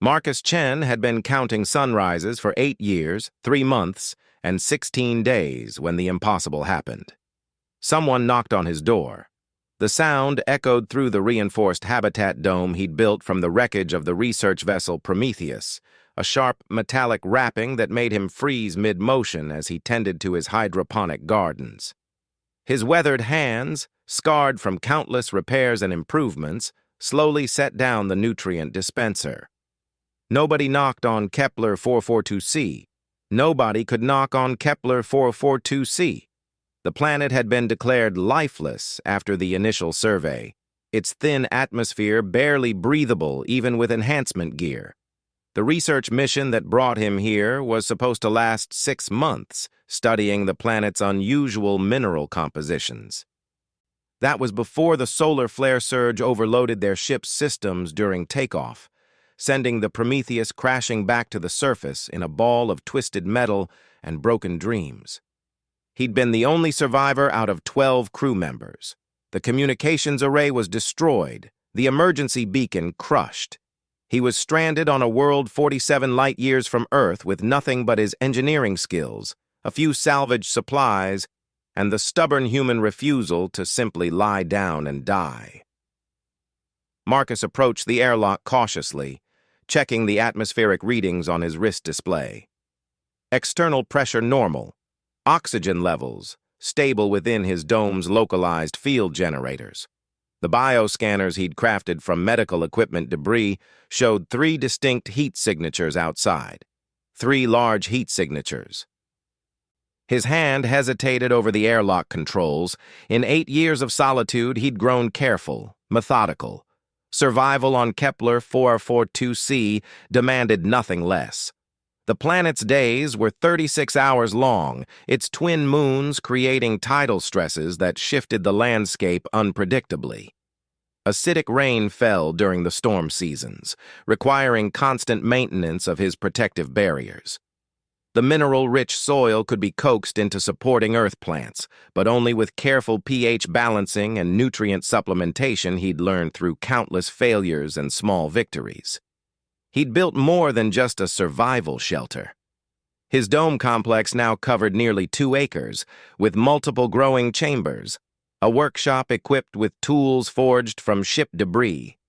Marcus Chen had been counting sunrises for 8 years, 3 months, and 16 days when the impossible happened. Someone knocked on his door. The sound echoed through the reinforced habitat dome he'd built from the wreckage of the research vessel Prometheus, a sharp metallic rapping that made him freeze mid-motion as he tended to his hydroponic gardens. His weathered hands, scarred from countless repairs and improvements, slowly set down the nutrient dispenser. Nobody knocked on Kepler 442c. Nobody could knock on Kepler 442c. The planet had been declared lifeless after the initial survey, its thin atmosphere barely breathable even with enhancement gear. The research mission that brought him here was supposed to last 6 months, studying the planet's unusual mineral compositions. That was before the solar flare surge overloaded their ship's systems during takeoff, sending the Prometheus crashing back to the surface in a ball of twisted metal and broken dreams. He'd been the only survivor out of 12 crew members. The communications array was destroyed, the emergency beacon crushed. He was stranded on a world 47 light-years from Earth with nothing but his engineering skills, a few salvaged supplies, and the stubborn human refusal to simply lie down and die. Marcus approached the airlock cautiously, checking the atmospheric readings on his wrist display. External pressure normal. Oxygen levels stable within his dome's localized field generators. The bioscanners he'd crafted from medical equipment debris showed 3 distinct heat signatures outside. 3 large heat signatures. His hand hesitated over the airlock controls. In 8 years of solitude, he'd grown careful, methodical. Survival on Kepler 442c demanded nothing less. The planet's days were 36 hours long, its twin moons creating tidal stresses that shifted the landscape unpredictably. Acidic rain fell during the storm seasons, requiring constant maintenance of his protective barriers. The mineral-rich soil could be coaxed into supporting earth plants, but only with careful pH balancing and nutrient supplementation he'd learned through countless failures and small victories. He'd built more than just a survival shelter. His dome complex now covered nearly 2 acres, with multiple growing chambers, a workshop equipped with tools forged from ship debris,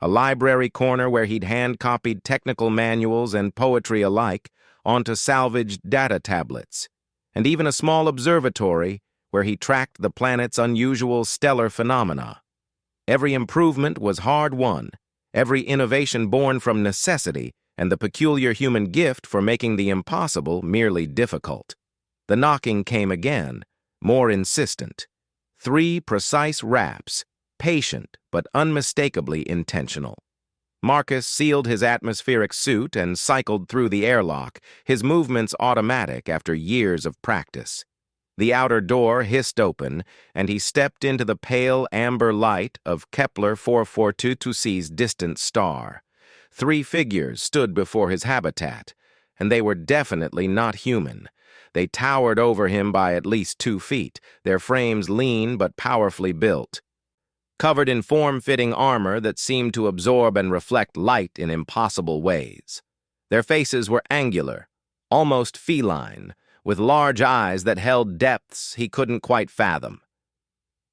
a library corner where he'd hand-copied technical manuals and poetry alike onto salvaged data tablets, and even a small observatory where he tracked the planet's unusual stellar phenomena. Every improvement was hard-won, every innovation born from necessity, and the peculiar human gift for making the impossible merely difficult. The knocking came again, more insistent. 3 precise raps, patient but unmistakably intentional. Marcus sealed his atmospheric suit and cycled through the airlock, his movements automatic after years of practice. The outer door hissed open, and he stepped into the pale amber light of Kepler 442c's distant star. 3 figures stood before his habitat, and they were definitely not human. They towered over him by at least 2 feet, their frames lean but powerfully built. Covered in form-fitting armor that seemed to absorb and reflect light in impossible ways. Their faces were angular, almost feline, with large eyes that held depths he couldn't quite fathom.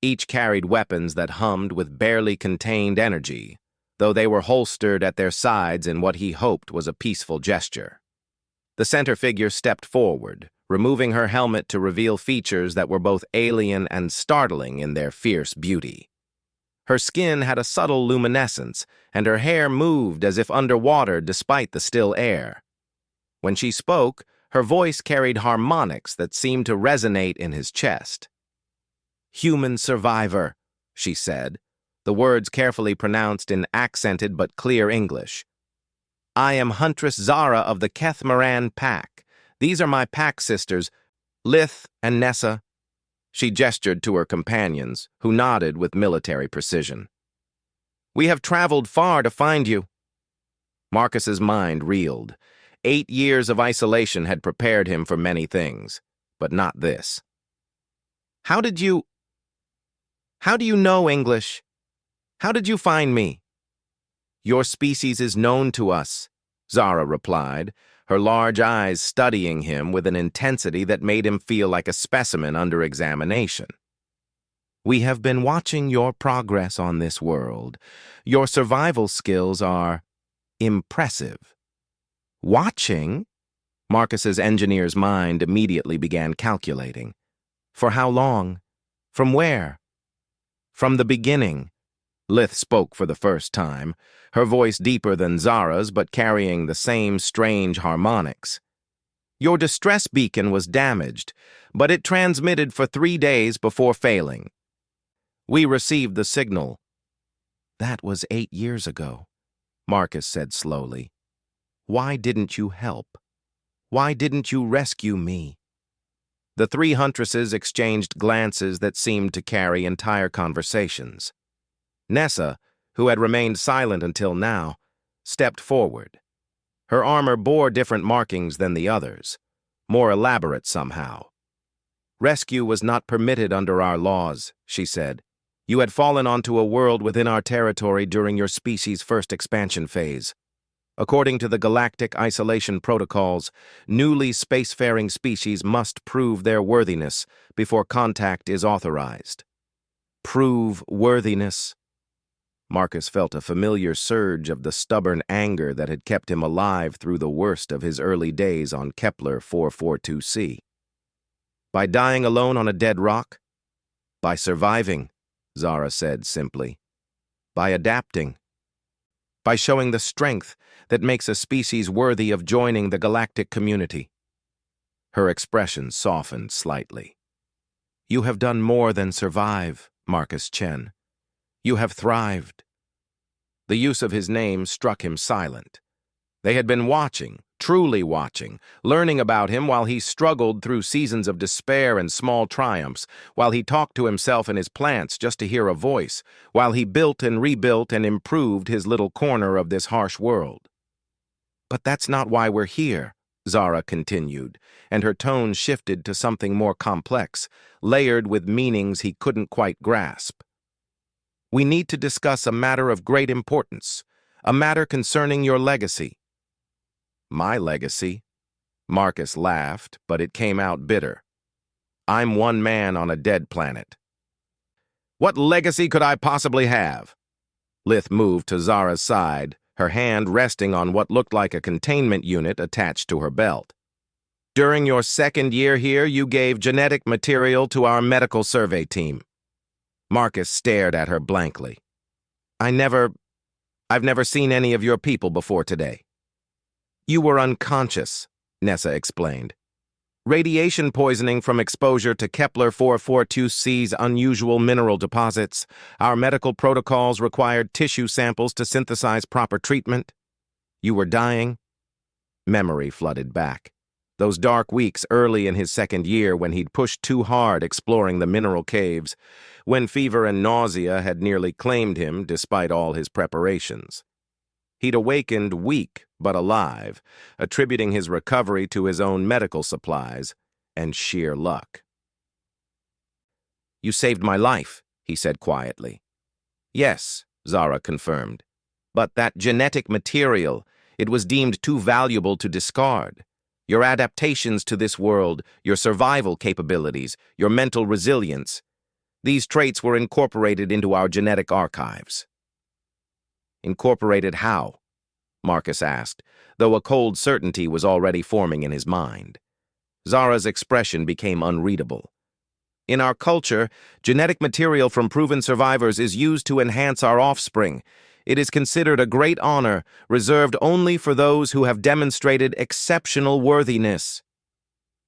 Each carried weapons that hummed with barely contained energy, though they were holstered at their sides in what he hoped was a peaceful gesture. The center figure stepped forward, removing her helmet to reveal features that were both alien and startling in their fierce beauty. Her skin had a subtle luminescence, and her hair moved as if underwater despite the still air. When she spoke, her voice carried harmonics that seemed to resonate in his chest. "Human survivor," she said, the words carefully pronounced in accented but clear English. "I am Huntress Zara of the Kethmaran Pack. These are my pack sisters, Lith and Nessa." She gestured to her companions, who nodded with military precision. "We have traveled far to find you." Marcus's mind reeled. 8 years of isolation had prepared him for many things, but not this. How do you know English? How did you find me?" Your species is known to us, Zara replied, her large eyes studying him with an intensity that made him feel like a specimen under examination. We have been watching your progress on this world. Your survival skills are impressive. Watching? Marcus's engineer's mind immediately began calculating. For how long? From where? From the beginning. Lith spoke for the first time, her voice deeper than Zara's but carrying the same strange harmonics. Your distress beacon was damaged, but it transmitted for 3 days before failing. We received the signal. That was 8 years ago, Marcus said slowly. Why didn't you help? Why didn't you rescue me? The 3 huntresses exchanged glances that seemed to carry entire conversations. Nessa, who had remained silent until now, stepped forward. Her armor bore different markings than the others, more elaborate somehow. Rescue was not permitted under our laws, she said. You had fallen onto a world within our territory during your species' first expansion phase. According to the Galactic Isolation Protocols, newly spacefaring species must prove their worthiness before contact is authorized. Prove worthiness? Marcus felt a familiar surge of the stubborn anger that had kept him alive through the worst of his early days on Kepler 442c. By dying alone on a dead rock? By surviving, Zara said simply. By adapting. By showing the strength that makes a species worthy of joining the galactic community. Her expression softened slightly. You have done more than survive, Marcus Chen. You have thrived. The use of his name struck him silent. They had been watching, truly watching, learning about him while he struggled through seasons of despair and small triumphs, while he talked to himself and his plants just to hear a voice, while he built and rebuilt and improved his little corner of this harsh world. But that's not why we're here, Zara continued, and her tone shifted to something more complex, layered with meanings he couldn't quite grasp. We need to discuss a matter of great importance, a matter concerning your legacy. My legacy? Marcus laughed, but it came out bitter. I'm one man on a dead planet. What legacy could I possibly have? Lith moved to Zara's side, her hand resting on what looked like a containment unit attached to her belt. During your 2nd year here, you gave genetic material to our medical survey team. Marcus stared at her blankly. I've never seen any of your people before today. You were unconscious, Nessa explained. Radiation poisoning from exposure to Kepler 442c's unusual mineral deposits. Our medical protocols required tissue samples to synthesize proper treatment. You were dying. Memory flooded back. Those dark weeks early in his 2nd year when he'd pushed too hard exploring the mineral caves, when fever and nausea had nearly claimed him despite all his preparations. He'd awakened weak but alive, attributing his recovery to his own medical supplies and sheer luck. You saved my life, he said quietly. Yes, Zara confirmed. But that genetic material, it was deemed too valuable to discard. Your adaptations to this world, your survival capabilities, your mental resilience, these traits were incorporated into our genetic archives. Incorporated how? Marcus asked, though a cold certainty was already forming in his mind. Zara's expression became unreadable. In our culture, genetic material from proven survivors is used to enhance our offspring. It is considered a great honor, reserved only for those who have demonstrated exceptional worthiness.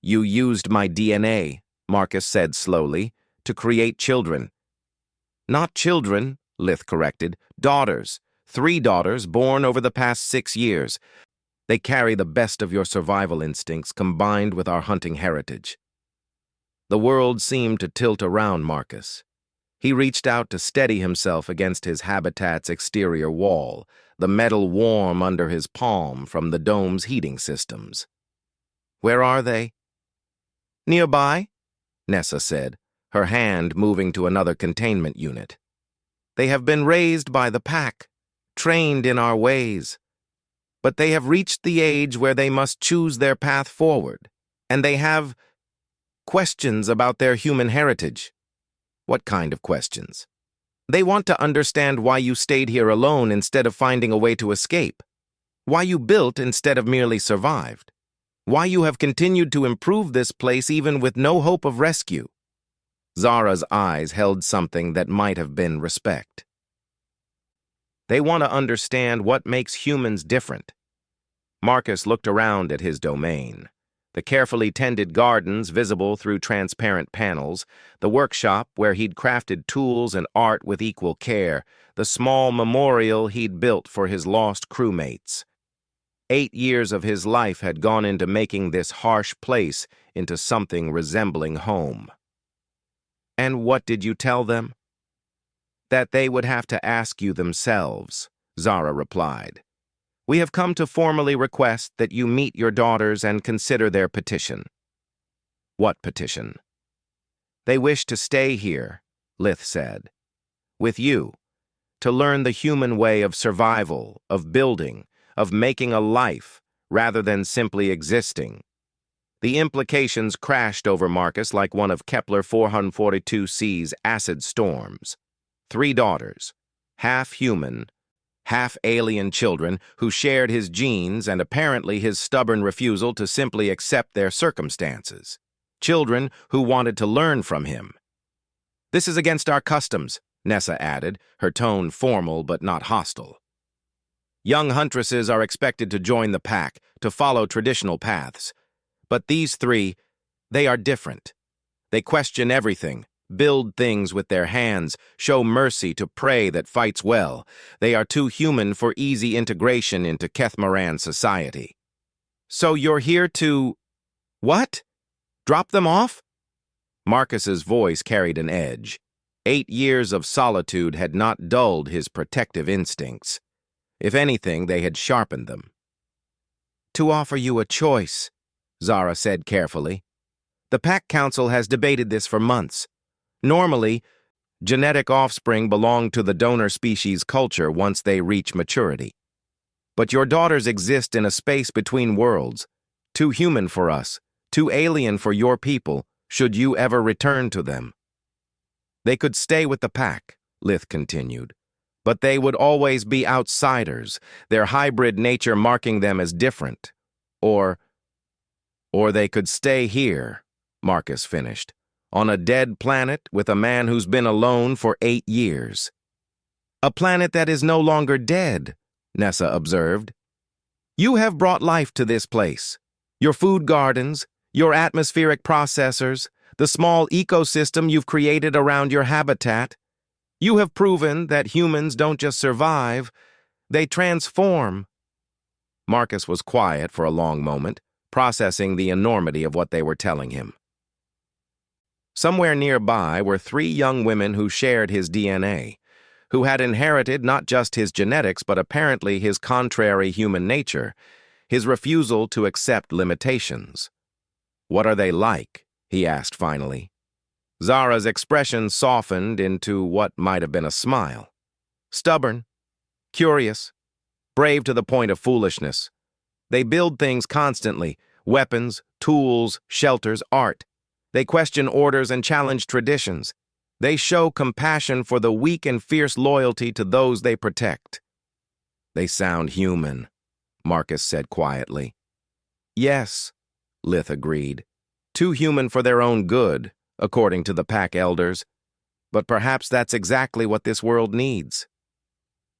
You used my DNA, Marcus said slowly, to create children. Not children, Lith corrected, daughters. 3 daughters born over the past 6 years. They carry the best of your survival instincts combined with our hunting heritage. The world seemed to tilt around Marcus. He reached out to steady himself against his habitat's exterior wall, the metal warm under his palm from the dome's heating systems. Where are they? Nearby, Nessa said, her hand moving to another containment unit. They have been raised by the pack. trained in our ways. But they have reached the age where they must choose their path forward, and they have questions about their human heritage. What kind of questions? They want to understand why you stayed here alone instead of finding a way to escape, why you built instead of merely survived, why you have continued to improve this place even with no hope of rescue. Zara's eyes held something that might have been respect. They want to understand what makes humans different. Marcus looked around at his domain. The carefully tended gardens visible through transparent panels, the workshop where he'd crafted tools and art with equal care, the small memorial he'd built for his lost crewmates. 8 years of his life had gone into making this harsh place into something resembling home. And what did you tell them? That they would have to ask you themselves, Zara replied. We have come to formally request that you meet your daughters and consider their petition. What petition? They wish to stay here, Lith said. With you, to learn the human way of survival, of building, of making a life, rather than simply existing. The implications crashed over Marcus like one of Kepler 442c's acid storms. 3 daughters, half human, half alien children who shared his genes and apparently his stubborn refusal to simply accept their circumstances. Children who wanted to learn from him. This is against our customs, Nessa added, her tone formal but not hostile. Young huntresses are expected to join the pack, to follow traditional paths. But these 3, they are different. They question everything, build things with their hands, show mercy to prey that fights well. They are too human for easy integration into Kethmaran society. So you're here to... what? Drop them off? Marcus's voice carried an edge. 8 years of solitude had not dulled his protective instincts. If anything, they had sharpened them. To offer you a choice, Zara said carefully. The Pack Council has debated this for months. Normally, genetic offspring belong to the donor species culture once they reach maturity. But your daughters exist in a space between worlds, too human for us, too alien for your people, should you ever return to them. They could stay with the pack, Lith continued, but they would always be outsiders, their hybrid nature marking them as different. Or they could stay here, Marcus finished, on a dead planet with a man who's been alone for 8 years. A planet that is no longer dead, Nessa observed. You have brought life to this place. Your food gardens, your atmospheric processors, the small ecosystem you've created around your habitat. You have proven that humans don't just survive, they transform. Marcus was quiet for a long moment, processing the enormity of what they were telling him. Somewhere nearby were 3 young women who shared his DNA, who had inherited not just his genetics but apparently his contrary human nature, his refusal to accept limitations. What are they like? He asked finally. Zara's expression softened into what might have been a smile. Stubborn, curious, brave to the point of foolishness. They build things constantly, weapons, tools, shelters, art. They question orders and challenge traditions. They show compassion for the weak and fierce loyalty to those they protect. They sound human, Marcus said quietly. Yes, Lith agreed. Too human for their own good, according to the pack elders. But perhaps that's exactly what this world needs.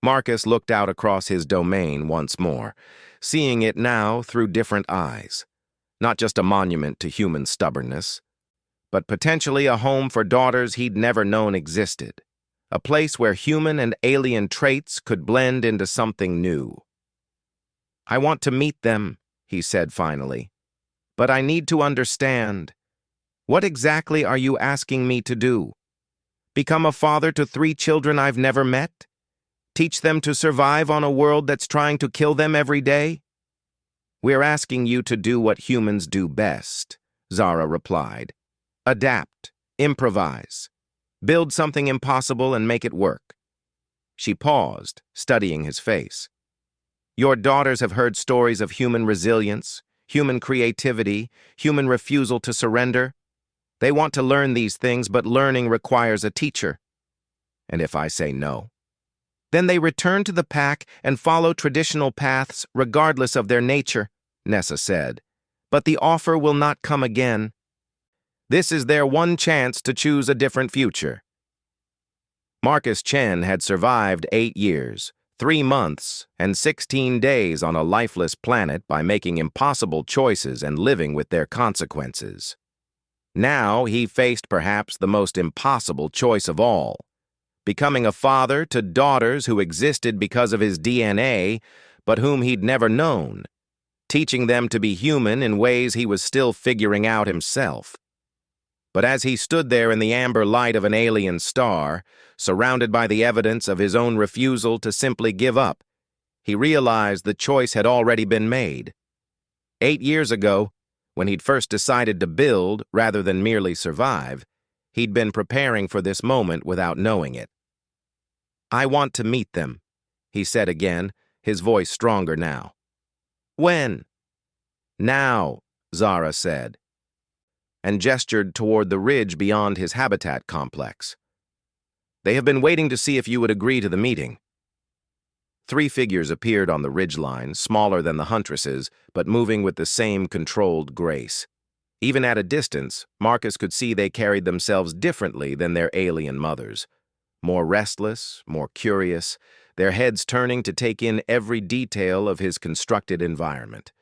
Marcus looked out across his domain once more, seeing it now through different eyes. Not just a monument to human stubbornness, but potentially a home for daughters he'd never known existed. A place where human and alien traits could blend into something new. I want to meet them, he said finally. But I need to understand. What exactly are you asking me to do? Become a father to 3 children I've never met? Teach them to survive on a world that's trying to kill them every day? We're asking you to do what humans do best, Zara replied. Adapt, improvise, build something impossible and make it work. She paused, studying his face. Your daughters have heard stories of human resilience, human creativity, human refusal to surrender. They want to learn these things, but learning requires a teacher. And if I say no? Then they return to the pack and follow traditional paths regardless of their nature, Nessa said. But the offer will not come again. This is their one chance to choose a different future. Marcus Chen had survived 8 years, 3 months, and 16 days on a lifeless planet by making impossible choices and living with their consequences. Now he faced perhaps the most impossible choice of all, becoming a father to daughters who existed because of his DNA, but whom he'd never known, teaching them to be human in ways he was still figuring out himself. But as he stood there in the amber light of an alien star, surrounded by the evidence of his own refusal to simply give up, he realized the choice had already been made. 8 years ago, when he'd first decided to build rather than merely survive, he'd been preparing for this moment without knowing it. I want to meet them, he said again, his voice stronger now. When? Now, Zara said, and gestured toward the ridge beyond his habitat complex. They have been waiting to see if you would agree to the meeting. 3 figures appeared on the ridgeline, smaller than the huntresses, but moving with the same controlled grace. Even at a distance, Marcus could see they carried themselves differently than their alien mothers. More restless, more curious, their heads turning to take in every detail of his constructed environment.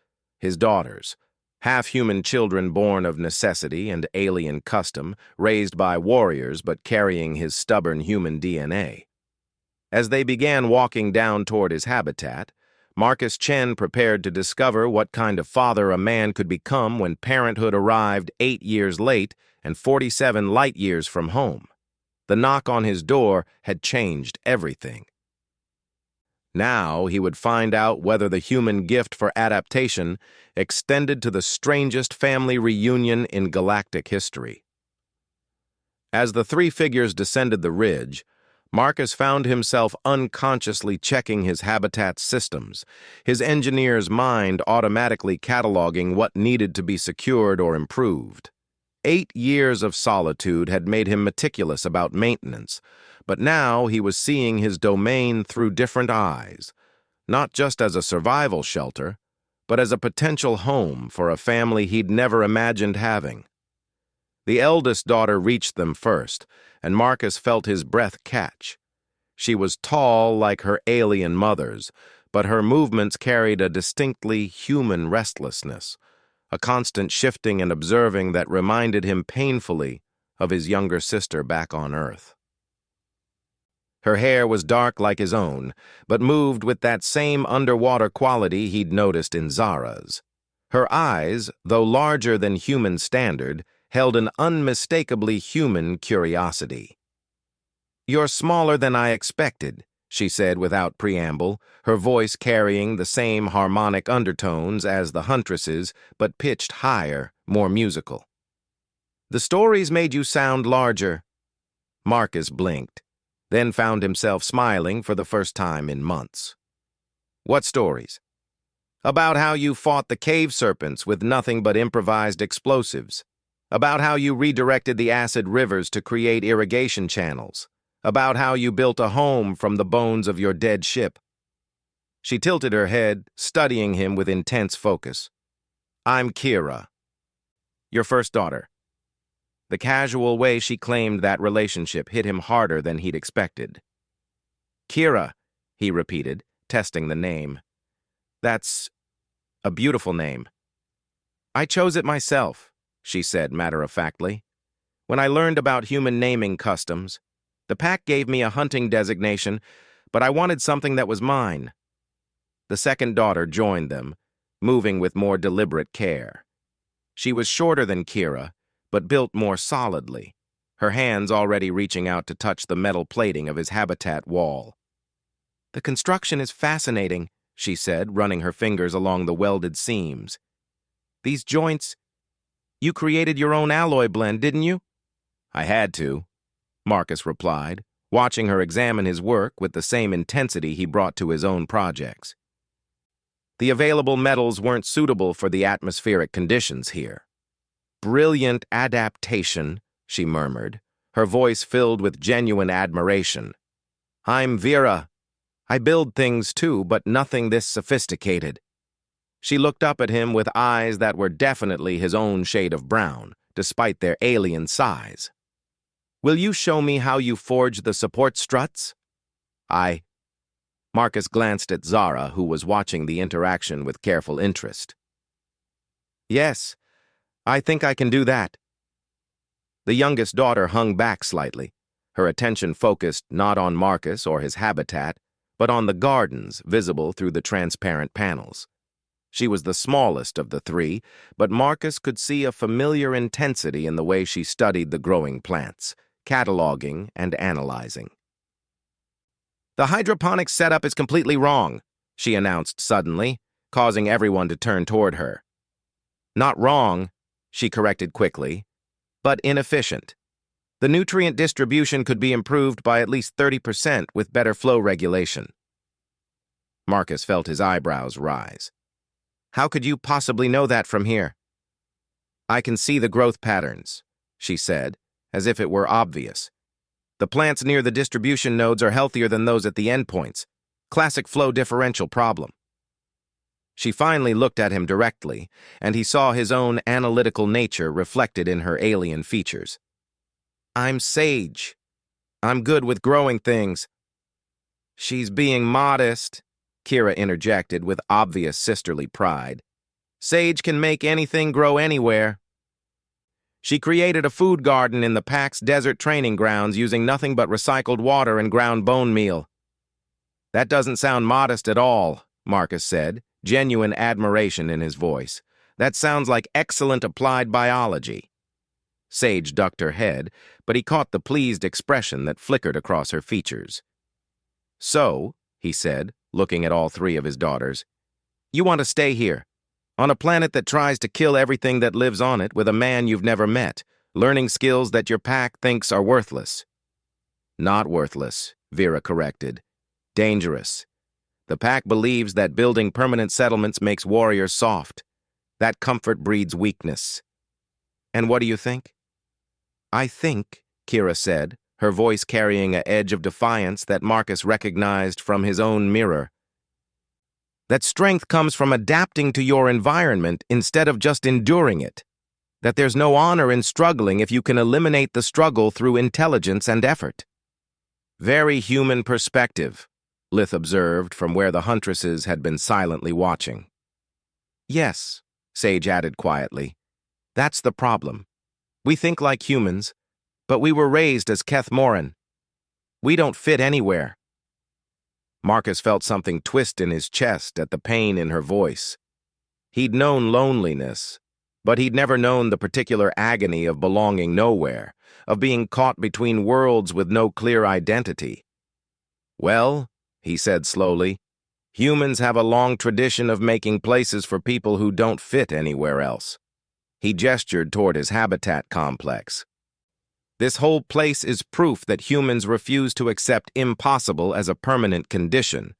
His daughters, half-human children born of necessity and alien custom, raised by warriors but carrying his stubborn human DNA. As they began walking down toward his habitat, Marcus Chen prepared to discover what kind of father a man could become when parenthood arrived 8 years late and 47 light years from home. The knock on his door had changed everything. Now he would find out whether the human gift for adaptation extended to the strangest family reunion in galactic history. As the 3 figures descended the ridge, Marcus found himself unconsciously checking his habitat's systems, his engineer's mind automatically cataloging what needed to be secured or improved. 8 years of solitude had made him meticulous about maintenance, but now he was seeing his domain through different eyes, not just as a survival shelter, but as a potential home for a family he'd never imagined having. The eldest daughter reached them first, and Marcus felt his breath catch. She was tall like her alien mothers, but her movements carried a distinctly human restlessness, a constant shifting and observing that reminded him painfully of his younger sister back on Earth. Her hair was dark like his own, but moved with that same underwater quality he'd noticed in Zara's. Her eyes, though larger than human standard, held an unmistakably human curiosity. You're smaller than I expected, she said without preamble, her voice carrying the same harmonic undertones as the huntresses, but pitched higher, more musical. The stories made you sound larger. Marcus blinked, then found himself smiling for the first time in months. What stories? About how you fought the cave serpents with nothing but improvised explosives. About how you redirected the acid rivers to create irrigation channels. About how you built a home from the bones of your dead ship. She tilted her head, studying him with intense focus. I'm Kira, your first daughter. The casual way she claimed that relationship hit him harder than he'd expected. Kira, he repeated, testing the name. That's a beautiful name. I chose it myself, she said matter-of-factly. When I learned about human naming customs, the pack gave me a hunting designation, but I wanted something that was mine. The second daughter joined them, moving with more deliberate care. She was shorter than Kira, but built more solidly, her hands already reaching out to touch the metal plating of his habitat wall. The construction is fascinating, she said, running her fingers along the welded seams. These joints... You created your own alloy blend, didn't you? I had to, Marcus replied, watching her examine his work with the same intensity he brought to his own projects. The available metals weren't suitable for the atmospheric conditions here. "Brilliant adaptation," she murmured, her voice filled with genuine admiration. "I'm Vera. I build things too, but nothing this sophisticated." She looked up at him with eyes that were definitely his own shade of brown, despite their alien size. "Will you show me how you forge the support struts?" Marcus glanced at Zara, who was watching the interaction with careful interest. "Yes, I think I can do that." The youngest daughter hung back slightly, her attention focused not on Marcus or his habitat, but on the gardens visible through the transparent panels. She was the smallest of the three, but Marcus could see a familiar intensity in the way she studied the growing plants, cataloging and analyzing. "The hydroponics setup is completely wrong," she announced suddenly, causing everyone to turn toward her. "Not wrong," she corrected quickly, "but inefficient. The nutrient distribution could be improved by at least 30% with better flow regulation." Marcus felt his eyebrows rise. "How could you possibly know that from here?" "I can see the growth patterns," she said, as if it were obvious. "The plants near the distribution nodes are healthier than those at the endpoints. Classic flow differential problem." She finally looked at him directly, and he saw his own analytical nature reflected in her alien features. "I'm Sage. I'm good with growing things." "She's being modest," Kira interjected with obvious sisterly pride. "Sage can make anything grow anywhere. She created a food garden in the Pax desert training grounds using nothing but recycled water and ground bone meal." "That doesn't sound modest at all," Marcus said, genuine admiration in his voice. "That sounds like excellent applied biology." Sage ducked her head, but he caught the pleased expression that flickered across her features. "So," he said, looking at all three of his daughters, "you want to stay here, on a planet that tries to kill everything that lives on it with a man you've never met, learning skills that your pack thinks are worthless." "Not worthless," Vera corrected. "Dangerous. The pack believes that building permanent settlements makes warriors soft. That comfort breeds weakness." "And what do you think?" "I think," Kira said, her voice carrying an edge of defiance that Marcus recognized from his own mirror, "that strength comes from adapting to your environment instead of just enduring it. That there's no honor in struggling if you can eliminate the struggle through intelligence and effort." "Very human perspective," Lith observed from where the huntresses had been silently watching. "Yes," Sage added quietly. "That's the problem. We think like humans, but we were raised as Kethmoran. We don't fit anywhere." Marcus felt something twist in his chest at the pain in her voice. He'd known loneliness, but he'd never known the particular agony of belonging nowhere, of being caught between worlds with no clear identity. "Well," he said slowly, "humans have a long tradition of making places for people who don't fit anywhere else." He gestured toward his habitat complex. "This whole place is proof that humans refuse to accept impossible as a permanent condition."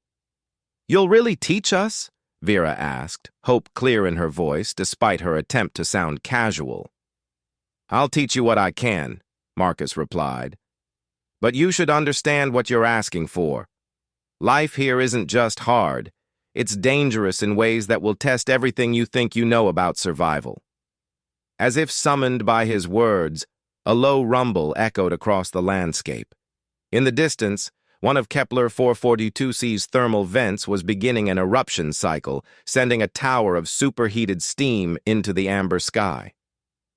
"You'll really teach us?" Vera asked, hope clear in her voice despite her attempt to sound casual. "I'll teach you what I can," Marcus replied. "But you should understand what you're asking for. Life here isn't just hard. It's dangerous in ways that will test everything you think you know about survival." As if summoned by his words, a low rumble echoed across the landscape. In the distance, one of Kepler 442c's thermal vents was beginning an eruption cycle, sending a tower of superheated steam into the amber sky.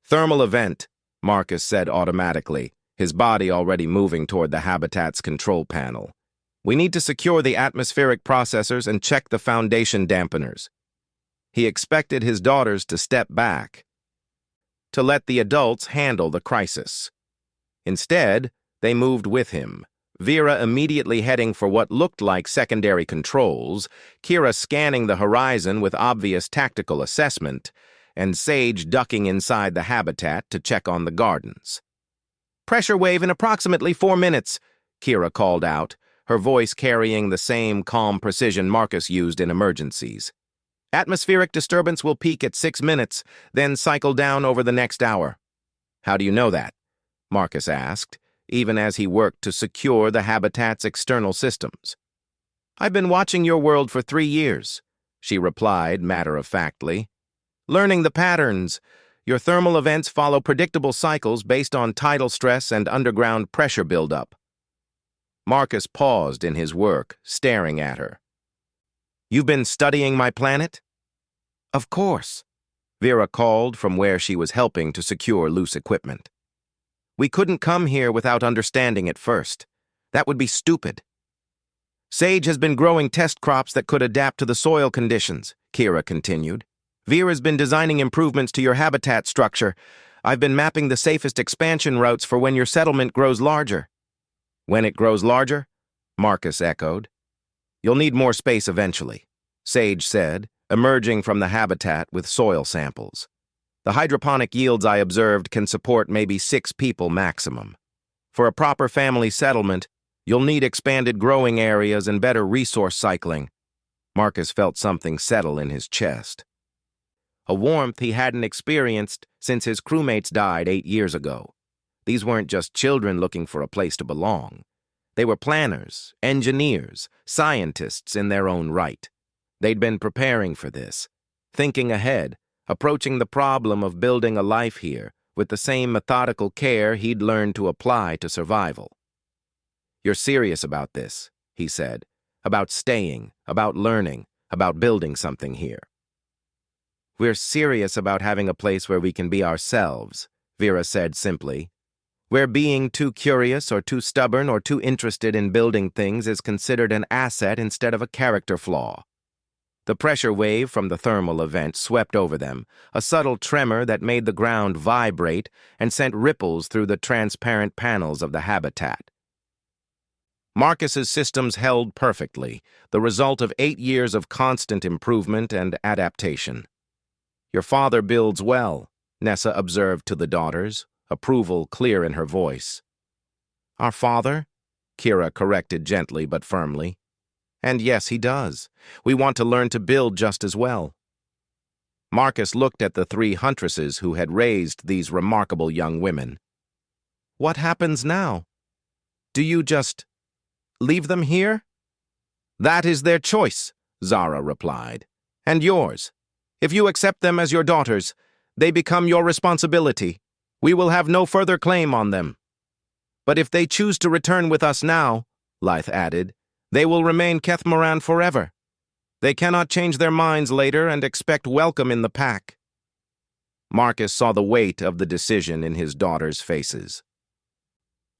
"Thermal event," Marcus said automatically, his body already moving toward the habitat's control panel. "We need to secure the atmospheric processors and check the foundation dampeners." He expected his daughters to step back, to let the adults handle the crisis. Instead, they moved with him, Vera immediately heading for what looked like secondary controls, Kira scanning the horizon with obvious tactical assessment, and Sage ducking inside the habitat to check on the gardens. "Pressure wave in approximately 4 minutes," Kira called out, her voice carrying the same calm precision Marcus used in emergencies. Atmospheric disturbance will peak at 6 minutes, then cycle down over the next hour. How do you know that? Marcus asked, even as he worked to secure the habitat's external systems. I've been watching your world for 3 years, she replied matter-of-factly. Learning the patterns, your thermal events follow predictable cycles based on tidal stress and underground pressure buildup. Marcus paused in his work, staring at her. You've been studying my planet? Of course, Vera called from where she was helping to secure loose equipment. We couldn't come here without understanding it first. That would be stupid. Sage has been growing test crops that could adapt to the soil conditions, Kira continued. Vera's been designing improvements to your habitat structure. I've been mapping the safest expansion routes for when your settlement grows larger. When it grows larger? Marcus echoed. You'll need more space eventually, Sage said, emerging from the habitat with soil samples. The hydroponic yields I observed can support maybe 6 people maximum. For a proper family settlement, you'll need expanded growing areas and better resource cycling. Marcus felt something settle in his chest. A warmth he hadn't experienced since his crewmates died 8 years ago. These weren't just children looking for a place to belong. They were planners, engineers, scientists in their own right. They'd been preparing for this, thinking ahead, approaching the problem of building a life here with the same methodical care he'd learned to apply to survival. You're serious about this, he said, about staying, about learning, about building something here. We're serious about having a place where we can be ourselves, Vera said simply. Where being too curious or too stubborn or too interested in building things is considered an asset instead of a character flaw. The pressure wave from the thermal event swept over them, a subtle tremor that made the ground vibrate and sent ripples through the transparent panels of the habitat. Marcus's systems held perfectly, the result of 8 years of constant improvement and adaptation. Your father builds well, Nessa observed to the daughters, approval clear in her voice. Our father? Kira corrected gently but firmly. And yes, he does. We want to learn to build just as well. Marcus looked at the 3 huntresses who had raised these remarkable young women. What happens now? Do you just leave them here? That is their choice, Zara replied. And yours. If you accept them as your daughters, they become your responsibility. We will have no further claim on them. But if they choose to return with us now, Lythe added, they will remain Kethmoran forever. They cannot change their minds later and expect welcome in the pack. Marcus saw the weight of the decision in his daughters' faces.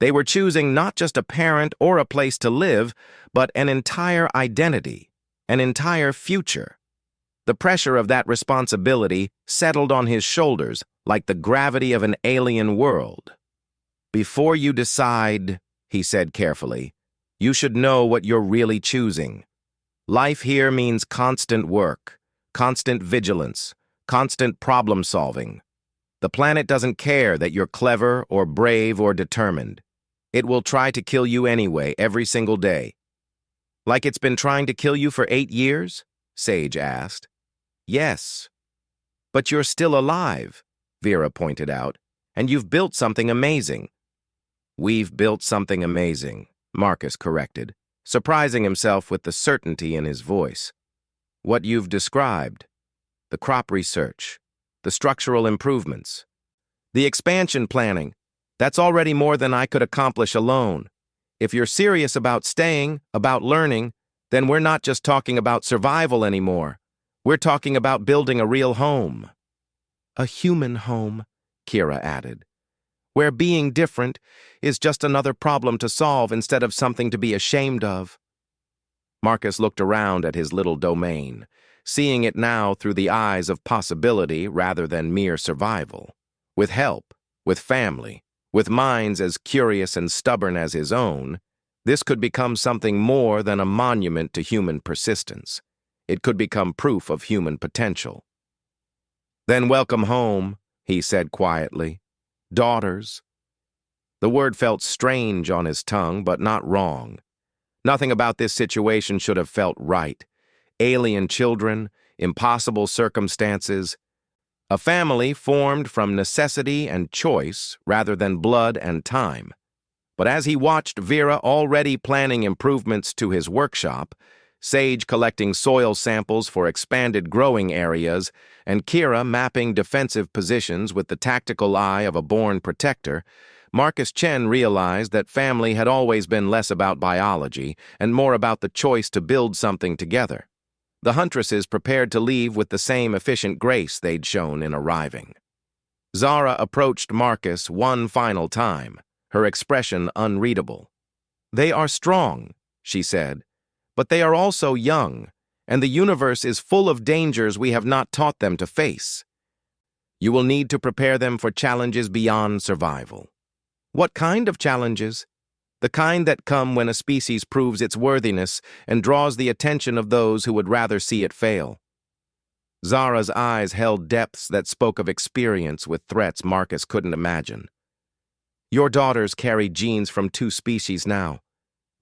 They were choosing not just a parent or a place to live, but an entire identity, an entire future. The pressure of that responsibility settled on his shoulders like the gravity of an alien world. Before you decide, he said carefully, you should know what you're really choosing. Life here means constant work, constant vigilance, constant problem-solving. The planet doesn't care that you're clever or brave or determined. It will try to kill you anyway, every single day. Like it's been trying to kill you for 8 years? Sage asked. Yes. But you're still alive, Vera pointed out, and you've built something amazing. We've built something amazing, Marcus corrected, surprising himself with the certainty in his voice. What you've described, the crop research, the structural improvements, the expansion planning, that's already more than I could accomplish alone. If you're serious about staying, about learning, then we're not just talking about survival anymore. We're talking about building a real home. A human home, Kira added, where being different is just another problem to solve instead of something to be ashamed of. Marcus looked around at his little domain, seeing it now through the eyes of possibility rather than mere survival. With help, with family, with minds as curious and stubborn as his own, this could become something more than a monument to human persistence. It could become proof of human potential. Then welcome home, he said quietly. Daughters. The word felt strange on his tongue, but not wrong. Nothing about this situation should have felt right. Alien children, impossible circumstances, a family formed from necessity and choice rather than blood and time. But as he watched Vera already planning improvements to his workshop, Sage collecting soil samples for expanded growing areas, and Kira mapping defensive positions with the tactical eye of a born protector, Marcus Chen realized that family had always been less about biology and more about the choice to build something together. The huntresses prepared to leave with the same efficient grace they'd shown in arriving. Zara approached Marcus one final time, her expression unreadable. "They are strong," she said, "but they are also young, and the universe is full of dangers we have not taught them to face. You will need to prepare them for challenges beyond survival." "What kind of challenges?" "The kind that come when a species proves its worthiness and draws the attention of those who would rather see it fail." Zara's eyes held depths that spoke of experience with threats Marcus couldn't imagine. "Your daughters carry genes from two species now.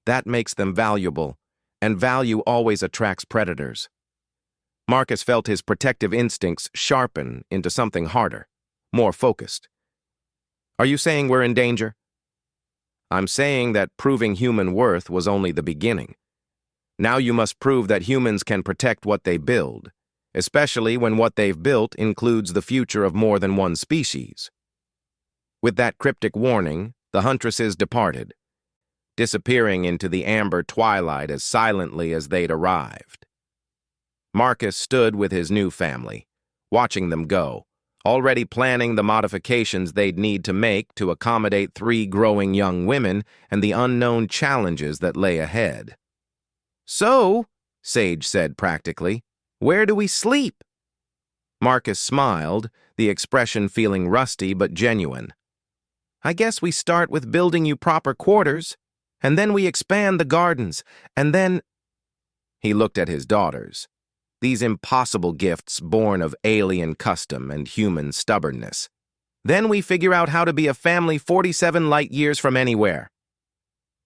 That makes them valuable, and value always attracts predators." Marcus felt his protective instincts sharpen into something harder, more focused. "Are you saying we're in danger?" "I'm saying that proving human worth was only the beginning. Now you must prove that humans can protect what they build, especially when what they've built includes the future of more than one species." With that cryptic warning, the huntresses departed, disappearing into the amber twilight as silently as they'd arrived. Marcus stood with his new family, watching them go, already planning the modifications they'd need to make to accommodate 3 growing young women and the unknown challenges that lay ahead. "So," Sage said practically, "where do we sleep?" Marcus smiled, the expression feeling rusty but genuine. "I guess we start with building you proper quarters, and then we expand the gardens, and then—" He looked at his daughters. These impossible gifts born of alien custom and human stubbornness. "Then we figure out how to be a family 47 light years from anywhere."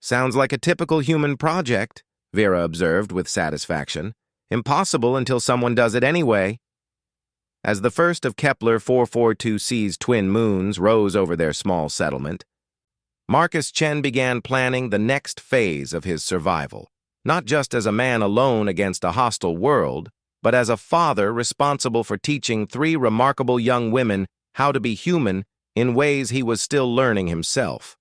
"Sounds like a typical human project," Vera observed with satisfaction. "Impossible until someone does it anyway." As the first of Kepler 442c's twin moons rose over their small settlement, Marcus Chen began planning the next phase of his survival, not just as a man alone against a hostile world, but as a father responsible for teaching 3 remarkable young women how to be human in ways he was still learning himself.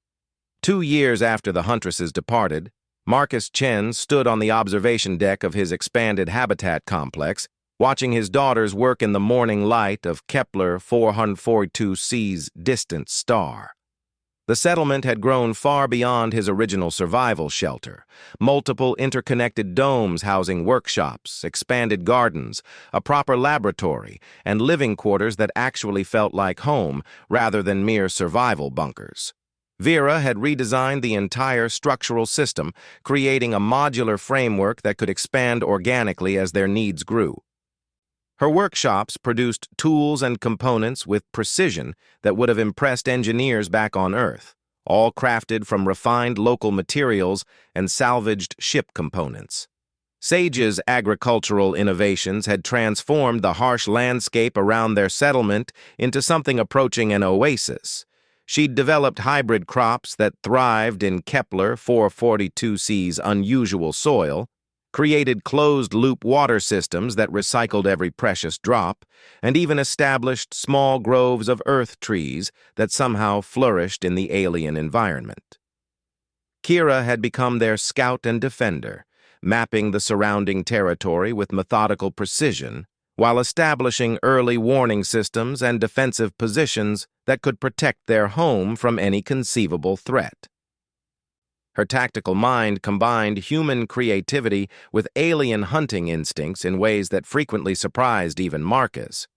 2 years after the huntresses departed, Marcus Chen stood on the observation deck of his expanded habitat complex, watching his daughters work in the morning light of Kepler 442c's distant star. The settlement had grown far beyond his original survival shelter. Multiple interconnected domes housing workshops, expanded gardens, a proper laboratory, and living quarters that actually felt like home rather than mere survival bunkers. Vera had redesigned the entire structural system, creating a modular framework that could expand organically as their needs grew. Her workshops produced tools and components with precision that would have impressed engineers back on Earth, all crafted from refined local materials and salvaged ship components. Sage's agricultural innovations had transformed the harsh landscape around their settlement into something approaching an oasis. She'd developed hybrid crops that thrived in Kepler 442c's unusual soil, created closed-loop water systems that recycled every precious drop, and even established small groves of earth trees that somehow flourished in the alien environment. Kira had become their scout and defender, mapping the surrounding territory with methodical precision, while establishing early warning systems and defensive positions that could protect their home from any conceivable threat. Her tactical mind combined human creativity with alien hunting instincts in ways that frequently surprised even Marcus.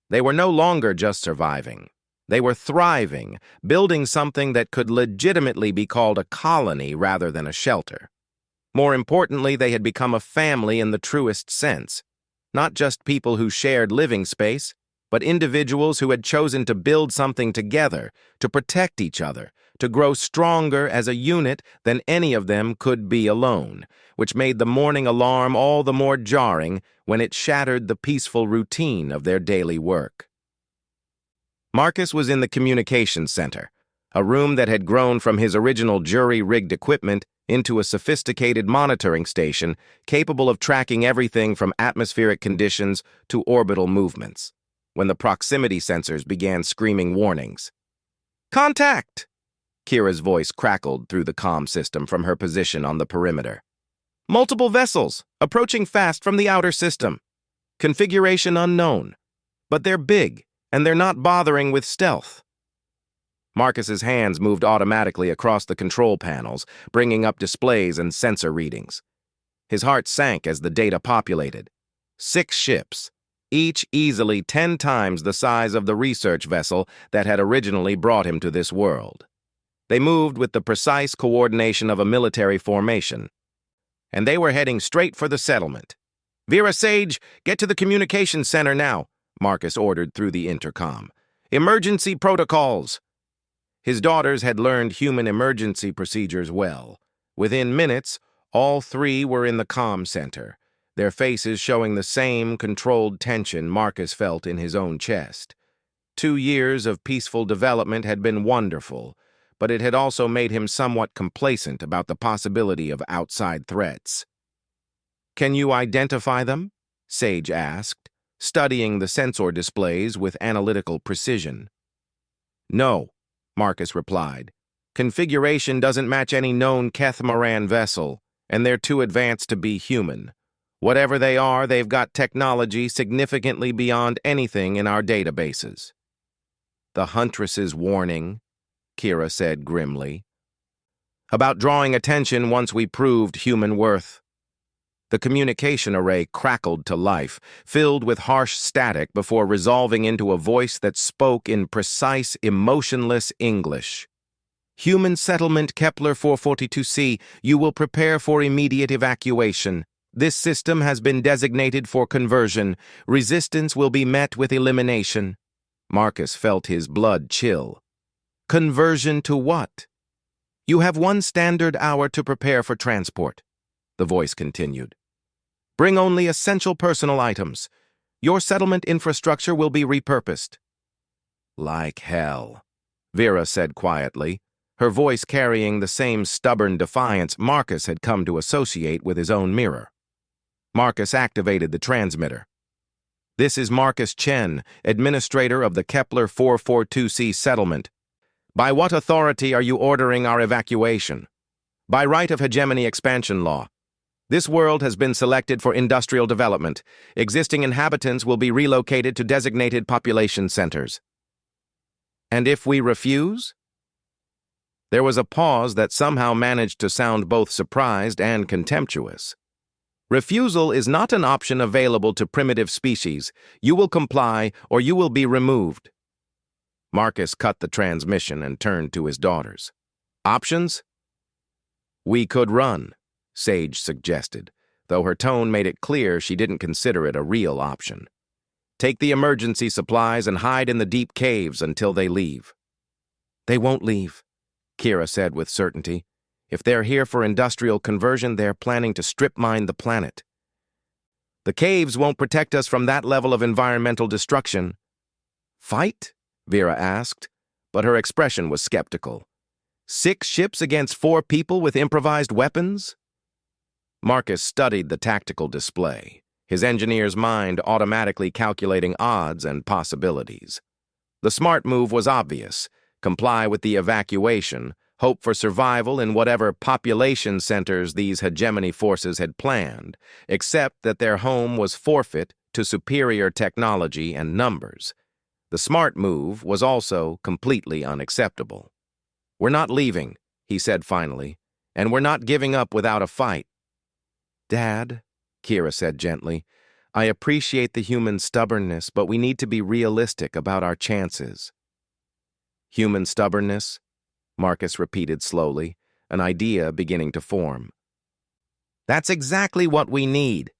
They were no longer just surviving. They were thriving, building something that could legitimately be called a colony rather than a shelter. More importantly, they had become a family in the truest sense. Not just people who shared living space, but individuals who had chosen to build something together, to protect each other, to grow stronger as a unit than any of them could be alone, which made the morning alarm all the more jarring when it shattered the peaceful routine of their daily work. Marcus was in the communications center, a room that had grown from his original jury-rigged equipment into a sophisticated monitoring station capable of tracking everything from atmospheric conditions to orbital movements, when the proximity sensors began screaming warnings. "Contact!" Kira's voice crackled through the comm system from her position on the perimeter. "Multiple vessels, approaching fast from the outer system. Configuration unknown. But they're big, and they're not bothering with stealth." Marcus's hands moved automatically across the control panels, bringing up displays and sensor readings. His heart sank as the data populated. 6 ships, each easily 10 times the size of the research vessel that had originally brought him to this world. They moved with the precise coordination of a military formation, and they were heading straight for the settlement. "Vera Sage, get to the communications center now," Marcus ordered through the intercom. "Emergency protocols." His daughters had learned human emergency procedures well. Within minutes, all 3 were in the comm center, their faces showing the same controlled tension Marcus felt in his own chest. 2 years of peaceful development had been wonderful, but it had also made him somewhat complacent about the possibility of outside threats. "Can you identify them?" Sage asked, studying the sensor displays with analytical precision. "No," Marcus replied. "Configuration doesn't match any known Kethmaran vessel, and they're too advanced to be human. Whatever they are, they've got technology significantly beyond anything in our databases." "The huntresses' warning," Kira said grimly. "About drawing attention once we proved human worth." The communication array crackled to life, filled with harsh static before resolving into a voice that spoke in precise, emotionless English. "Human settlement Kepler 442c, you will prepare for immediate evacuation. This system has been designated for conversion. Resistance will be met with elimination." Marcus felt his blood chill. "Conversion to what?" "You have 1 standard hour to prepare for transport," the voice continued. "Bring only essential personal items. Your settlement infrastructure will be repurposed." "Like hell," Vera said quietly, her voice carrying the same stubborn defiance Marcus had come to associate with his own mirror. Marcus activated the transmitter. "This is Marcus Chen, administrator of the Kepler 442c settlement. By what authority are you ordering our evacuation?" "By right of hegemony expansion law. This world has been selected for industrial development. Existing inhabitants will be relocated to designated population centers." "And if we refuse?" There was a pause that somehow managed to sound both surprised and contemptuous. "Refusal is not an option available to primitive species. You will comply or you will be removed." Marcus cut the transmission and turned to his daughters. "Options?" "We could run," Sage suggested, though her tone made it clear she didn't consider it a real option. "Take the emergency supplies and hide in the deep caves until they leave." "They won't leave," Kira said with certainty. "If they're here for industrial conversion, they're planning to strip mine the planet." "The caves won't protect us from that level of environmental destruction." "Fight?" Vera asked, but her expression was skeptical. 6 ships against 4 people with improvised weapons? Marcus studied the tactical display, his engineer's mind automatically calculating odds and possibilities. The smart move was obvious: comply with the evacuation, hope for survival in whatever population centers these hegemony forces had planned, except that their home was forfeit to superior technology and numbers. The smart move was also completely unacceptable. "We're not leaving," he said finally, "and we're not giving up without a fight." "Dad," Kira said gently, "I appreciate the human stubbornness, but we need to be realistic about our chances." "Human stubbornness?" Marcus repeated slowly, an idea beginning to form. "That's exactly what we need."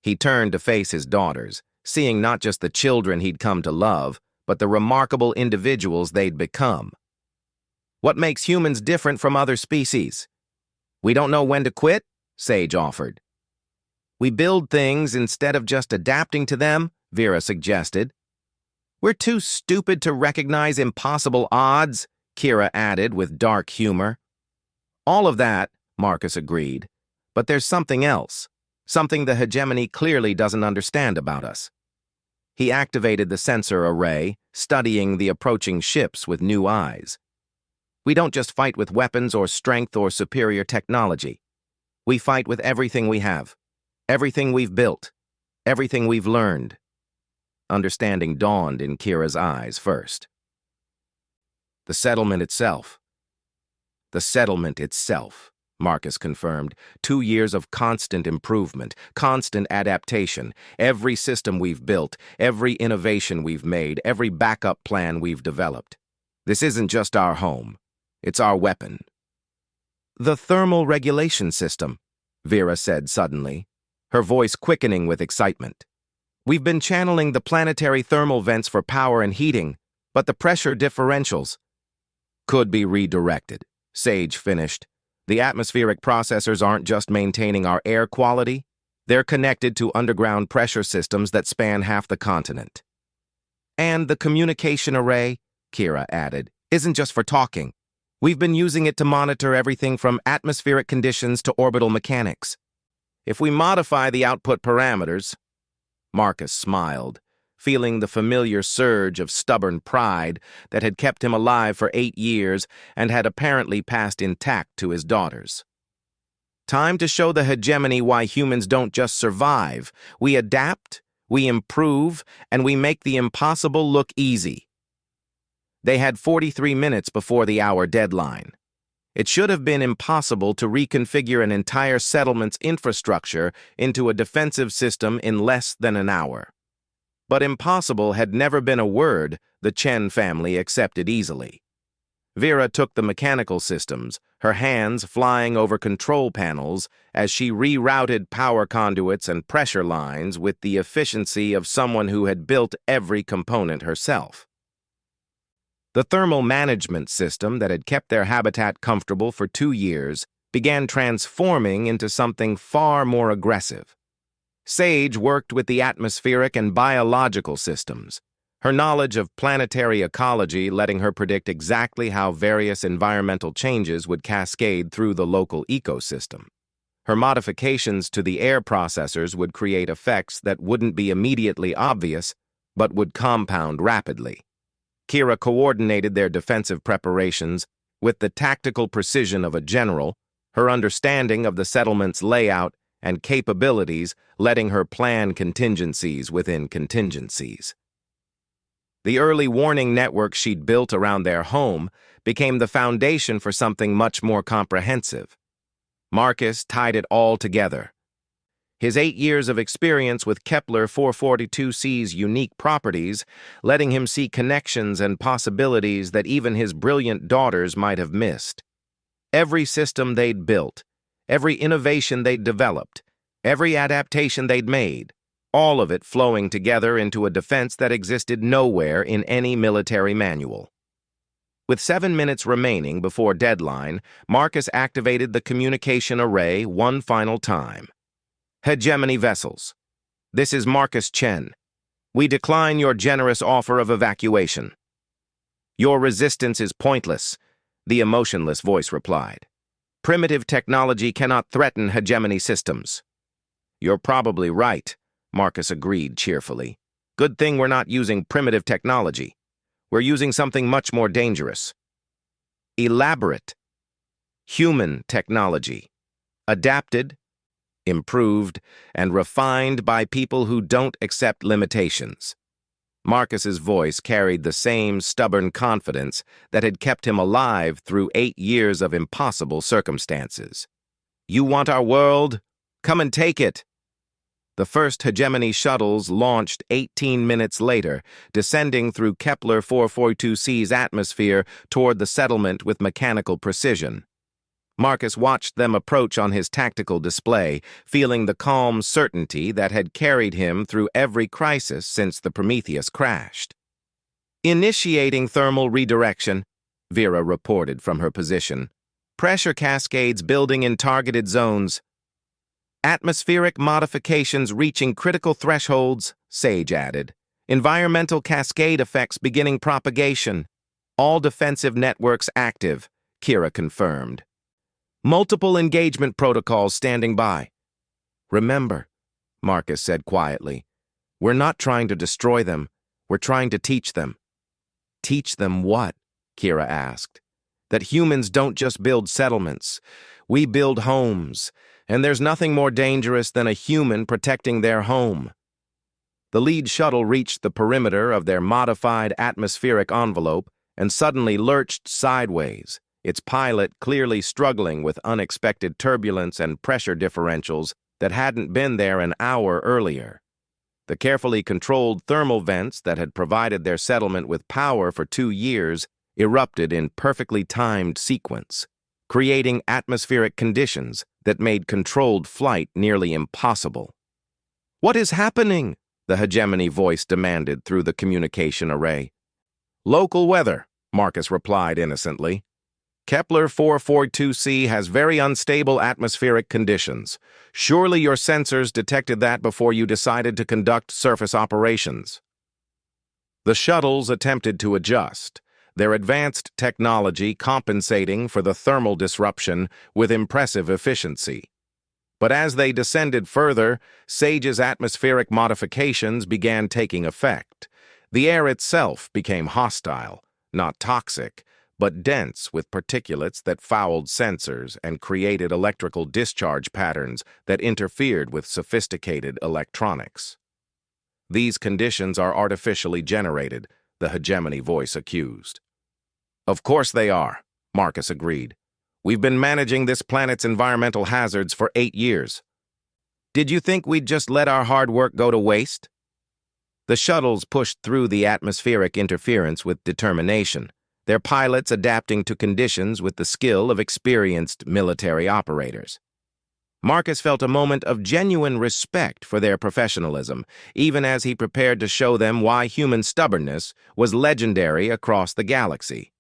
He turned to face his daughters, seeing not just the children he'd come to love, but the remarkable individuals they'd become. What makes humans different from other species? We don't know when to quit, Sage offered. We build things instead of just adapting to them, Vera suggested. We're too stupid to recognize impossible odds, Kira added with dark humor. All of that, Marcus agreed. But there's something else, something the hegemony clearly doesn't understand about us. He activated the sensor array, studying the approaching ships with new eyes. We don't just fight with weapons or strength or superior technology. We fight with everything we have, everything we've built, everything we've learned. Understanding dawned in Kira's eyes first. The settlement itself, Marcus confirmed. 2 years of constant improvement, constant adaptation. Every system we've built, every innovation we've made, every backup plan we've developed. This isn't just our home. It's our weapon. The thermal regulation system, Vera said suddenly, her voice quickening with excitement. We've been channeling the planetary thermal vents for power and heating, but the pressure differentials could be redirected, Sage finished. The atmospheric processors aren't just maintaining our air quality, they're connected to underground pressure systems that span half the continent. And the communication array, Kira added, isn't just for talking. We've been using it to monitor everything from atmospheric conditions to orbital mechanics. If we modify the output parameters, Marcus smiled, feeling the familiar surge of stubborn pride that had kept him alive for 8 years and had apparently passed intact to his daughters. Time to show the hegemony why humans don't just survive. We adapt, we improve, and we make the impossible look easy. They had 43 minutes before the hour deadline. It should have been impossible to reconfigure an entire settlement's infrastructure into a defensive system in less than an hour. But impossible had never been a word the Chen family accepted easily. Vera took the mechanical systems, her hands flying over control panels as she rerouted power conduits and pressure lines with the efficiency of someone who had built every component herself. The thermal management system that had kept their habitat comfortable for 2 years began transforming into something far more aggressive. Sage worked with the atmospheric and biological systems, her knowledge of planetary ecology letting her predict exactly how various environmental changes would cascade through the local ecosystem. Her modifications to the air processors would create effects that wouldn't be immediately obvious, but would compound rapidly. Kira coordinated their defensive preparations with the tactical precision of a general, her understanding of the settlement's layout and capabilities letting her plan contingencies within contingencies. The early warning network she'd built around their home became the foundation for something much more comprehensive. Marcus tied it all together. His 8 years of experience with Kepler 442c's unique properties, letting him see connections and possibilities that even his brilliant daughters might have missed. Every system they'd built, every innovation they'd developed, every adaptation they'd made, all of it flowing together into a defense that existed nowhere in any military manual. With 7 minutes remaining before deadline, Marcus activated the communication array one final time. Hegemony vessels. This is Marcus Chen. We decline your generous offer of evacuation. Your resistance is pointless, the emotionless voice replied. Primitive technology cannot threaten hegemony systems. You're probably right, Marcus agreed cheerfully. Good thing we're not using primitive technology. We're using something much more dangerous. Elaborate. Human technology. Adapted, improved, and refined by people who don't accept limitations. Marcus's voice carried the same stubborn confidence that had kept him alive through 8 years of impossible circumstances. You want our world? Come and take it. The first hegemony shuttles launched 18 minutes later, descending through Kepler 442c's atmosphere toward the settlement with mechanical precision. Marcus watched them approach on his tactical display, feeling the calm certainty that had carried him through every crisis since the Prometheus crashed. Initiating thermal redirection, Vera reported from her position. Pressure cascades building in targeted zones. Atmospheric modifications reaching critical thresholds, Sage added. Environmental cascade effects beginning propagation. All defensive networks active, Kira confirmed. Multiple engagement protocols standing by. Remember, Marcus said quietly, we're not trying to destroy them, we're trying to teach them. Teach them what? Kira asked. That humans don't just build settlements, we build homes, and there's nothing more dangerous than a human protecting their home. The lead shuttle reached the perimeter of their modified atmospheric envelope and suddenly lurched sideways, its pilot clearly struggling with unexpected turbulence and pressure differentials that hadn't been there an hour earlier. The carefully controlled thermal vents that had provided their settlement with power for 2 years erupted in perfectly timed sequence, creating atmospheric conditions that made controlled flight nearly impossible. What is happening? The hegemony voice demanded through the communication array. Local weather, Marcus replied innocently. Kepler 442c has very unstable atmospheric conditions. Surely your sensors detected that before you decided to conduct surface operations. The shuttles attempted to adjust, their advanced technology compensating for the thermal disruption with impressive efficiency. But as they descended further, Sage's atmospheric modifications began taking effect. The air itself became hostile, not toxic, but dense with particulates that fouled sensors and created electrical discharge patterns that interfered with sophisticated electronics. These conditions are artificially generated, the hegemony voice accused. Of course they are, Marcus agreed. We've been managing this planet's environmental hazards for 8 years. Did you think we'd just let our hard work go to waste? The shuttles pushed through the atmospheric interference with determination, their pilots adapting to conditions with the skill of experienced military operators. Marcus felt a moment of genuine respect for their professionalism, even as he prepared to show them why human stubbornness was legendary across the galaxy.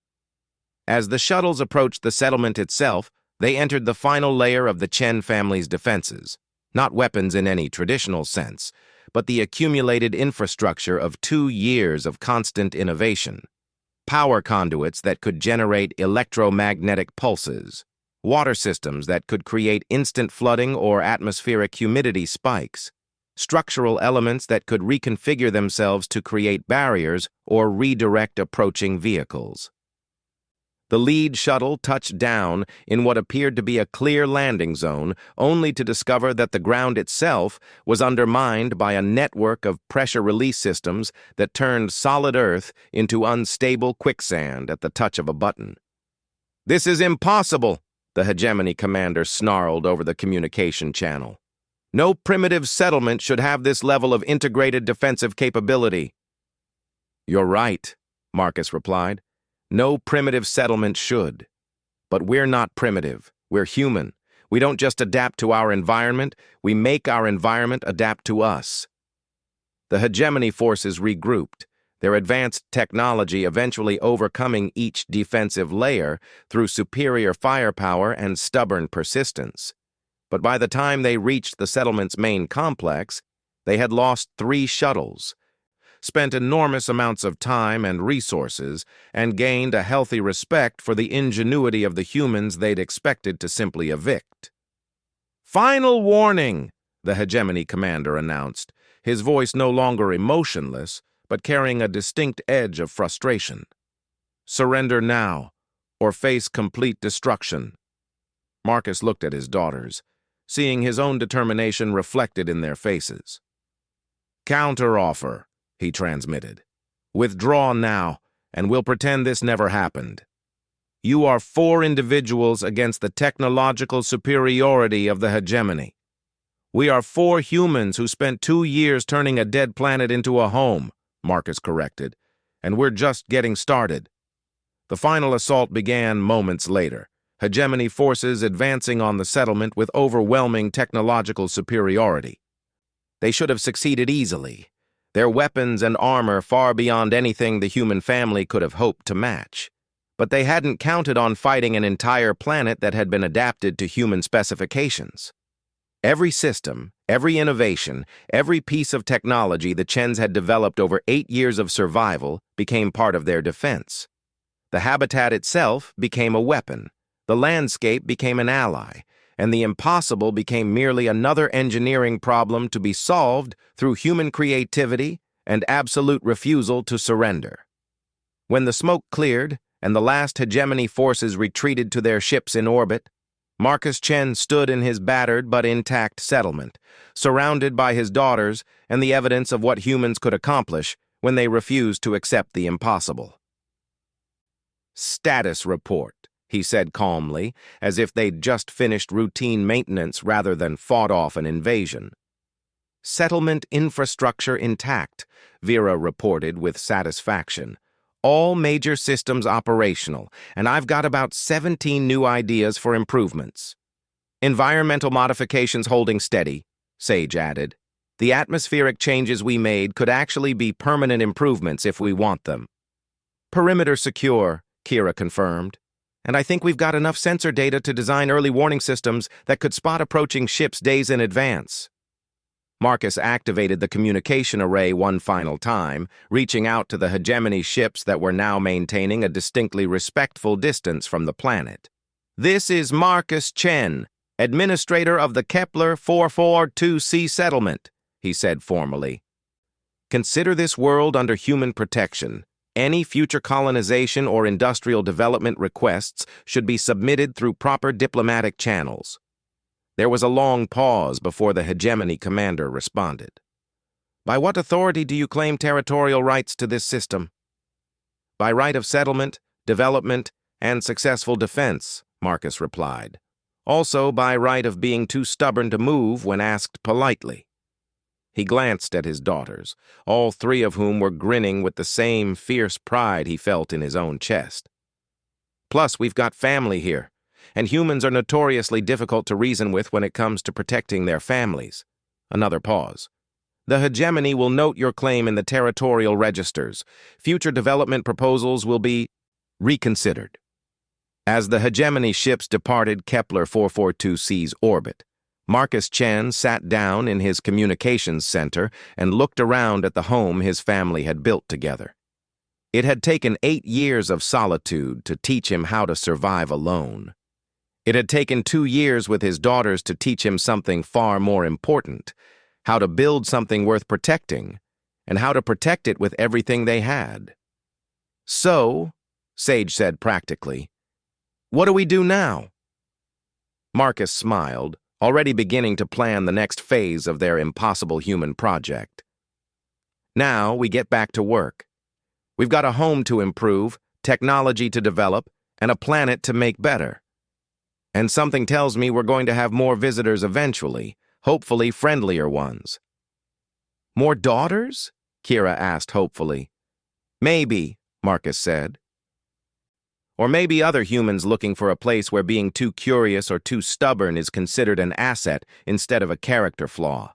As the shuttles approached the settlement itself, they entered the final layer of the Chen family's defenses, not weapons in any traditional sense, but the accumulated infrastructure of 2 years of constant innovation. Power conduits that could generate electromagnetic pulses, water systems that could create instant flooding or atmospheric humidity spikes, structural elements that could reconfigure themselves to create barriers or redirect approaching vehicles. The lead shuttle touched down in what appeared to be a clear landing zone, only to discover that the ground itself was undermined by a network of pressure release systems that turned solid Earth into unstable quicksand at the touch of a button. "This is impossible," the hegemony commander snarled over the communication channel. "No primitive settlement should have this level of integrated defensive capability." "You're right," Marcus replied. "No primitive settlement should. But we're not primitive. We're human. We don't just adapt to our environment, we make our environment adapt to us." The hegemony forces regrouped, their advanced technology eventually overcoming each defensive layer through superior firepower and stubborn persistence. But by the time they reached the settlement's main complex, they had lost 3 shuttles, spent enormous amounts of time and resources, and gained a healthy respect for the ingenuity of the humans they'd expected to simply evict. "Final warning," the hegemony commander announced, his voice no longer emotionless, but carrying a distinct edge of frustration. "Surrender now, or face complete destruction." Marcus looked at his daughters, seeing his own determination reflected in their faces. "Counteroffer," he transmitted. "Withdraw now, and we'll pretend this never happened. You are 4 individuals against the technological superiority of the hegemony. We are 4 humans who spent 2 years turning a dead planet into a home," Marcus corrected, "and we're just getting started." The final assault began moments later, hegemony forces advancing on the settlement with overwhelming technological superiority. They should have succeeded easily, their weapons and armor far beyond anything the human family could have hoped to match. But they hadn't counted on fighting an entire planet that had been adapted to human specifications. Every system, every innovation, every piece of technology the Chens had developed over 8 years of survival became part of their defense. The habitat itself became a weapon, the landscape became an ally, and the impossible became merely another engineering problem to be solved through human creativity and absolute refusal to surrender. When the smoke cleared and the last hegemony forces retreated to their ships in orbit, Marcus Chen stood in his battered but intact settlement, surrounded by his daughters and the evidence of what humans could accomplish when they refused to accept the impossible. "Status report," he said calmly, as if they'd just finished routine maintenance rather than fought off an invasion. "Settlement infrastructure intact," Vera reported with satisfaction. "All major systems operational, and I've got about 17 new ideas for improvements." "Environmental modifications holding steady," Sage added. "The atmospheric changes we made could actually be permanent improvements if we want them." "Perimeter secure," Kira confirmed. "And I think we've got enough sensor data to design early warning systems that could spot approaching ships days in advance." Marcus activated the communication array one final time, reaching out to the hegemony ships that were now maintaining a distinctly respectful distance from the planet. "This is Marcus Chen, administrator of the Kepler 442c settlement," he said formally. "Consider this world under human protection. Any future colonization or industrial development requests should be submitted through proper diplomatic channels." There was a long pause before the hegemony commander responded. "By what authority do you claim territorial rights to this system?" "By right of settlement, development, and successful defense," Marcus replied. "Also by right of being too stubborn to move when asked politely." He glanced at his daughters, all three of whom were grinning with the same fierce pride he felt in his own chest. "Plus, we've got family here, and humans are notoriously difficult to reason with when it comes to protecting their families." Another pause. "The hegemony will note your claim in the territorial registers. Future development proposals will be reconsidered." As the hegemony ships departed Kepler 442c's orbit, Marcus Chen sat down in his communications center and looked around at the home his family had built together. It had taken 8 years of solitude to teach him how to survive alone. It had taken 2 years with his daughters to teach him something far more important, how to build something worth protecting, and how to protect it with everything they had. "So," Sage said practically, "what do we do now?" Marcus smiled, already beginning to plan the next phase of their impossible human project. "Now we get back to work. We've got a home to improve, technology to develop, and a planet to make better. And something tells me we're going to have more visitors eventually, hopefully friendlier ones." "More daughters?" Kira asked hopefully. "Maybe," Marcus said. "Or maybe other humans looking for a place where being too curious or too stubborn is considered an asset instead of a character flaw."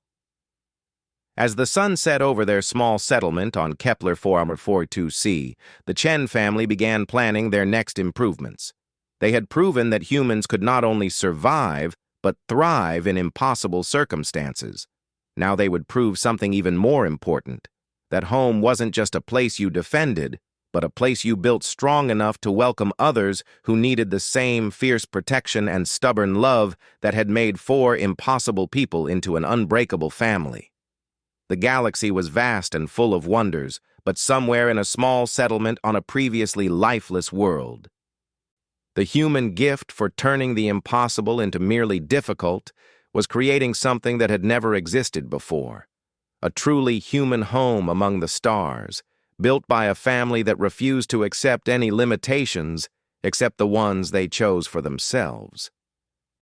As the sun set over their small settlement on Kepler 442c, the Chen family began planning their next improvements. They had proven that humans could not only survive, but thrive in impossible circumstances. Now they would prove something even more important, that home wasn't just a place you defended, but a place you built strong enough to welcome others who needed the same fierce protection and stubborn love that had made 4 impossible people into an unbreakable family. The galaxy was vast and full of wonders, but somewhere in a small settlement on a previously lifeless world. The human gift for turning the impossible into merely difficult was creating something that had never existed before. A truly human home among the stars, built by a family that refused to accept any limitations except the ones they chose for themselves.